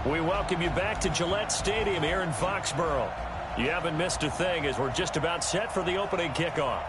We welcome you back to Gillette Stadium here in Foxborough. You haven't missed a thing as we're just about set for the opening kickoff.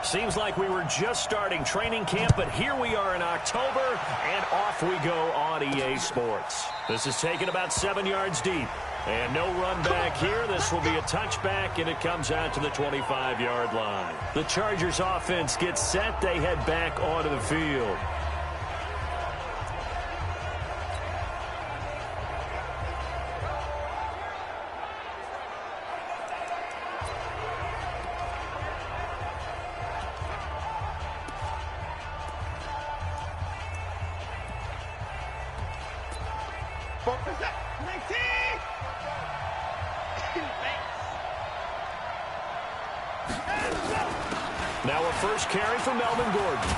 Seems like we were just starting training camp, but here we are in October, and off we go on EA Sports. This is taken about 7 yards deep, and no run back here. This will be a touchback, and it comes out to the 25-yard line. The Chargers offense gets set. They head back onto the field. Now a first carry for Melvin Gordon.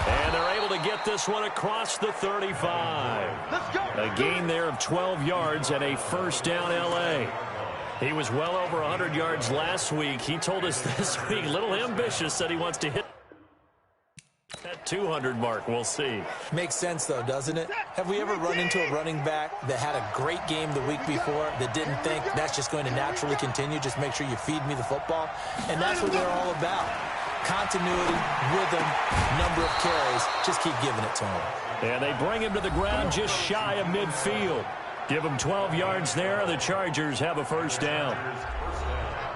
And they're able to get this one across the 35. A gain there of 12 yards and a first down LA. He was well over 100 yards last week. He told us this week, a little ambitious, said he wants to hit that 200 mark. We'll see. Makes sense, though, doesn't it? Have we ever run into a running back that had a great game the week before that didn't think that's just going to naturally continue? Just make sure you feed me the football. And that's what they're all about. Continuity, rhythm, number of carries. Just keep giving it to him. And they bring him to the ground just shy of midfield. Give him 12 yards there, and the Chargers have a first down.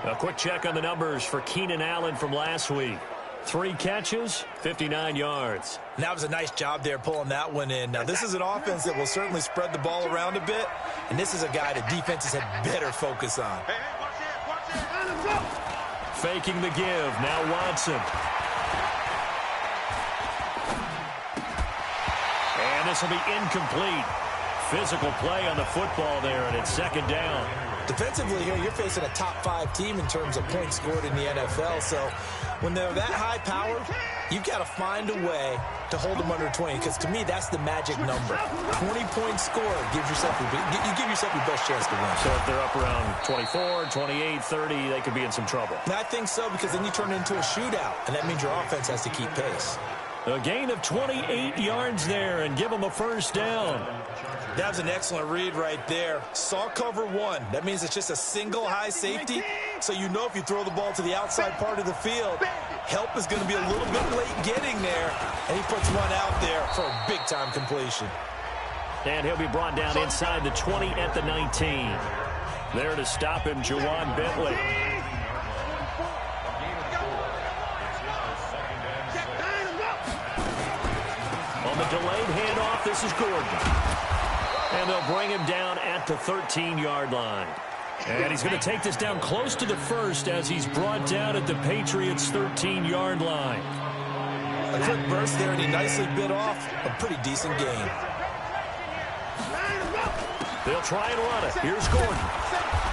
A quick check on the numbers for Keenan Allen from last week. 3 catches, 59 yards. And that was a nice job there pulling that one in. Now, this is an offense that will certainly spread the ball around a bit, and this is a guy that defenses had better focus on. Faking the give. Now Watson. And this will be incomplete. Physical play on the football there, and it's second down. Defensively here, you're facing a top-5 team in terms of points scored in the NFL. So when they're that high power, you've got to find a way to hold them under 20. Because to me, that's the magic number. 20 points scored gives yourself you give yourself your best chance to win. So if they're up around 24, 28, 30, they could be in some trouble. And I think so, because then you turn it into a shootout, and that means your offense has to keep pace. A gain of 28 yards there, and give them a first down. That was an excellent read right there. Saw cover 1. That means it's just a single high safety. So you know if you throw the ball to the outside part of the field, help is going to be a little bit late getting there. And he puts one out there for a big-time completion. And he'll be brought down inside the 20 at the 19. There to stop him, Juwan Bentley. On the delayed handoff, this is Gordon. And they'll bring him down at the 13-yard line. And he's going to take this down close to the first as he's brought down at the Patriots' 13-yard line. A quick burst there, and he nicely bit off a pretty decent gain. They'll try and run it. Here's Gordon.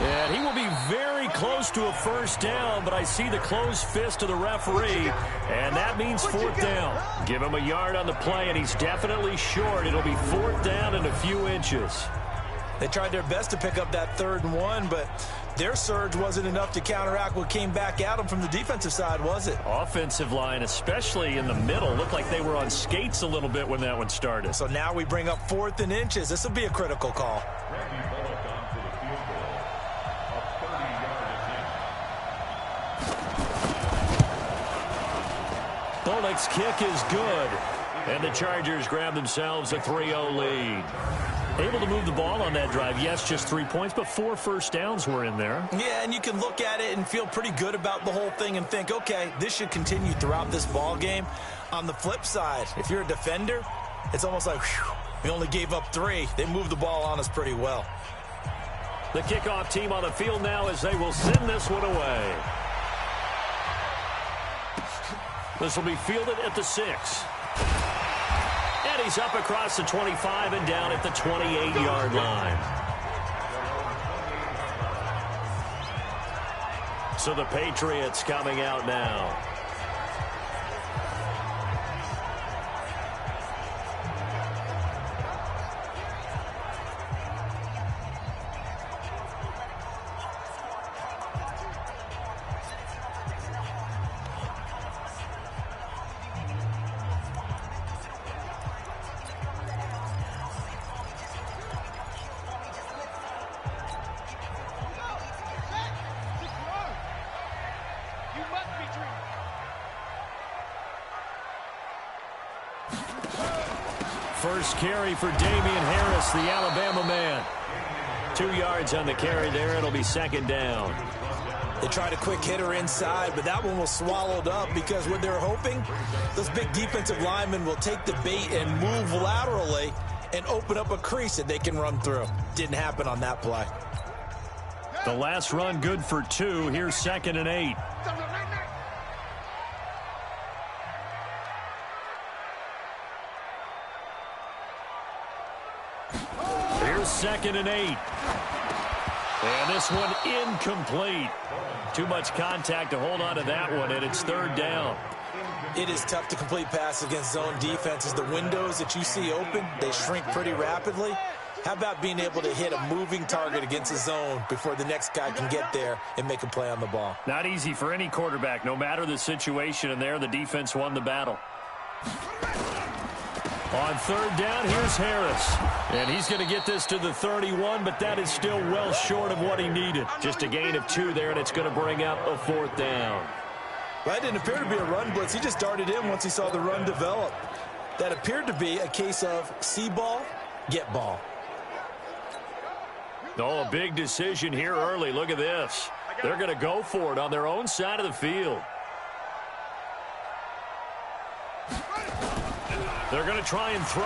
And he will be very close to a first down, but I see the closed fist of the referee, and that means fourth down. Give him a yard on the play, and he's definitely short. It'll be fourth down and a few inches. They tried their best to pick up that 3rd and 1, but their surge wasn't enough to counteract what came back at them from the defensive side, was it? Offensive line, especially in the middle, looked like they were on skates a little bit when that one started. So now we bring up 4th and inches. This will be a critical call. Bullock's kick is good, and the Chargers grab themselves a 3-0 lead. Able to move the ball on that drive. Yes, just 3 points, but 4 first downs were in there. Yeah, and you can look at it and feel pretty good about the whole thing and think, okay, this should continue throughout this ball game. On the flip side, if you're a defender, it's almost like, whew, we only gave up 3. They moved the ball on us pretty well. The kickoff team on the field now as they will send this one away. This will be fielded at the 6. And he's up across the 25 and down at the 28-yard line. So the Patriots coming out now. First carry for Damian Harris, the Alabama man. 2 yards on the carry there. It'll be second down. They tried a quick hitter inside, but that one was swallowed up because what they're hoping, those big defensive linemen will take the bait and move laterally and open up a crease that they can run through. Didn't happen on that play. The last run good for 2. Here's 2nd and 8. Here's 2nd and 8. And this one incomplete. Too much contact to hold on to that one, and it's 3rd down. It is tough to complete passes against zone defenses. The windows that you see open, they shrink pretty rapidly. How about being able to hit a moving target against a zone before the next guy can get there and make a play on the ball? Not easy for any quarterback, no matter the situation, and there the defense won the battle. On 3rd down, here's Harris. And he's going to get this to the 31, but that is still well short of what he needed. Just a gain of 2 there, and it's going to bring up a 4th down. Well, that didn't appear to be a run blitz. He just darted in once he saw the run develop. That appeared to be a case of see ball, get ball. Oh, a big decision here early. Look at this. They're going to go for it on their own side of the field. They're going to try and throw.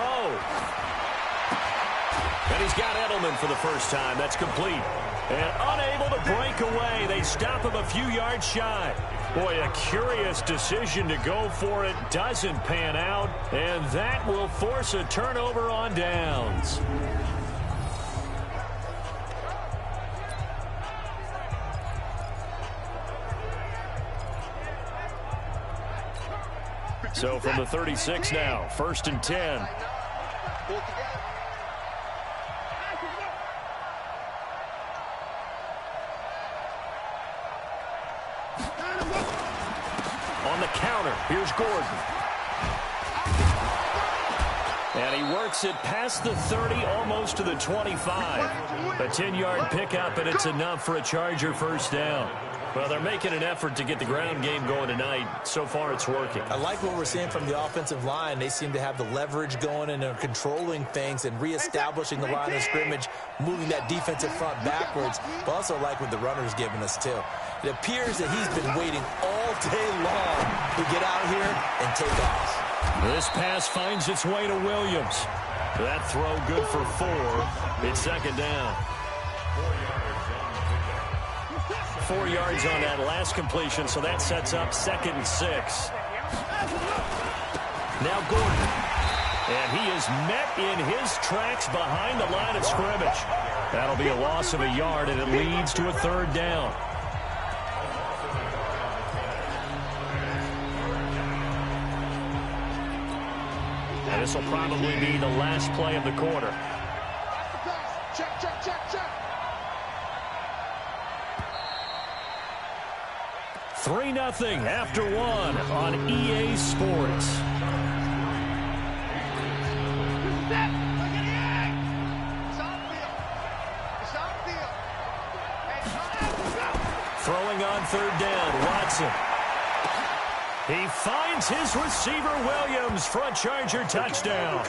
And he's got Edelman for the first time. That's complete. And unable to break away. They stop him a few yards shy. Boy, a curious decision to go for it. Doesn't pan out. And that will force a turnover on downs. So from the 36 now, 1st and 10. On the counter, here's Gordon. And he works it past the 30, almost to the 25. A 10-yard pickup, and it's enough for a Charger first down. Well, they're making an effort to get the ground game going tonight. So far, it's working. I like what we're seeing from the offensive line. They seem to have the leverage going and are controlling things and reestablishing the line of scrimmage, moving that defensive front backwards. But also like what the runner's giving us, too. It appears that he's been waiting all day long to get out here and take off. This pass finds its way to Williams. That throw good for 4. It's 2nd down. 4 yards on that last completion, so that sets up 2nd and 6. Now Gordon. And he is met in his tracks behind the line of scrimmage. That'll be a loss of a yard, and it leads to a 3rd down. And this will probably be the last play of the quarter. Check, check, check, check. 3-0 after 1 on EA Sports. Throwing on 3rd down, Watson. He finds his receiver, Williams, for a Charger touchdown.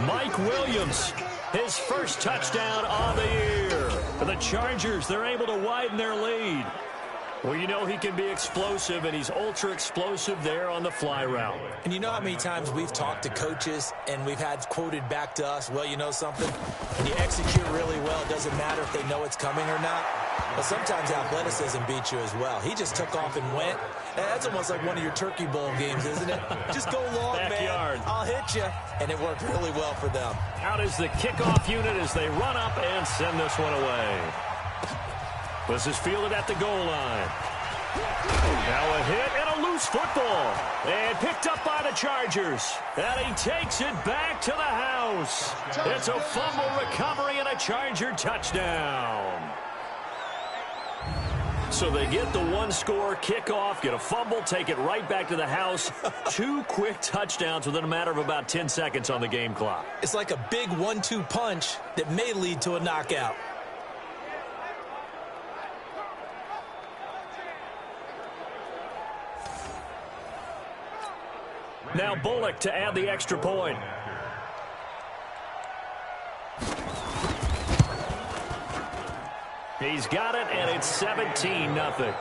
Mike Williams, his first touchdown on the year. For the Chargers, they're able to widen their lead. Well, you know he can be explosive, and he's ultra-explosive there on the fly route. And you know how many times we've talked to coaches and we've had quoted back to us, well, you know something? When you execute really well, it doesn't matter if they know it's coming or not. But sometimes athleticism beats you as well. He just took off and went. That's almost like one of your Turkey Bowl games, isn't it? Just go long, Backyard. man. I'll hit you. And it worked really well for them. Out is the kickoff unit as they run up and send this one away. This is fielded at the goal line. Now a hit and a loose football. And picked up by the Chargers. And he takes it back to the house. It's a fumble recovery and a Charger touchdown. So they get the one-score kickoff, get a fumble, take it right back to the house. 2 quick touchdowns within a matter of about 10 seconds on the game clock. It's like a big 1-2 punch that may lead to a knockout. Now Bullock to add the extra point. He's got it, and it's 17-0.